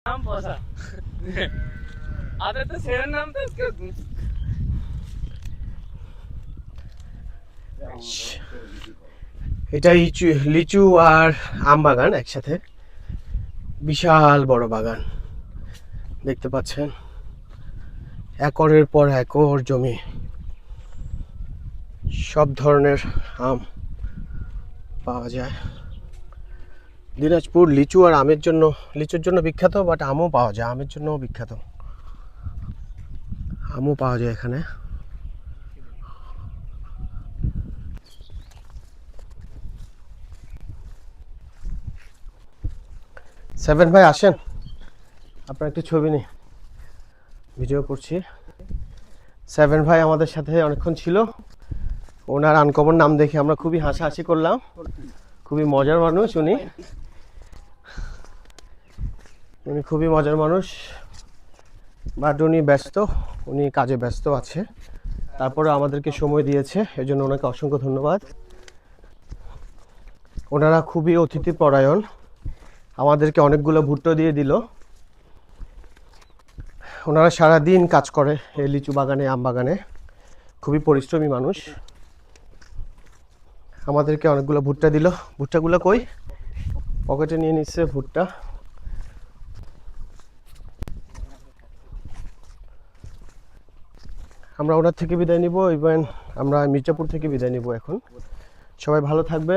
नाम पहुंचा आधा तो सेवन नाम था उसका এটা লিচু আর আম বাগান একসাথে, বিশাল বড় বাগান দেখতে পাচ্ছেন, একরের পর একর জমি, সব ধরনের আম পাওয়া যায়। দিনাজপুর লিচু আর আমের জন্য, লিচুর জন্য বিখ্যাত, বাট আমও পাওয়া যায়, আমের জন্যও বিখ্যাত, আমও পাওয়া যায় এখানে। সেভেন ভাই আসেন, আপনার একটু ছবি নেই, ভিডিও করছি। সেভেন ভাই আমাদের সাথে অনেকক্ষণ ছিল, ওনার আনকমন নাম দেখে আমরা খুবই হাসাহাসি করলাম, খুবই মজার মানুষ উনি, উনি খুবই মজার মানুষ, বাট উনি ব্যস্ত, উনি কাজে ব্যস্ত আছে, তারপরে আমাদেরকে সময় দিয়েছে, এজন্য ওনাকে অসংখ্য ধন্যবাদ। ওনারা খুবই অতিথিপরায়ণ, আমাদেরকে অনেকগুলো ভুট্টো দিয়ে দিল। ওনারা সারাদিন কাজ করে এই লিচু বাগানে, আম বাগানে, খুবই পরিশ্রমী মানুষ। আমাদেরকে অনেকগুলো ভুট্টা দিল, ভুট্টাগুলো কই, পকেটে নিয়ে নিচ্ছে ভুট্টা। আমরা ওনার থেকে বিদায় নিব, ইভেন আমরা মির্জাপুর থেকে বিদায় নিব এখন। সবাই ভালো থাকবেন।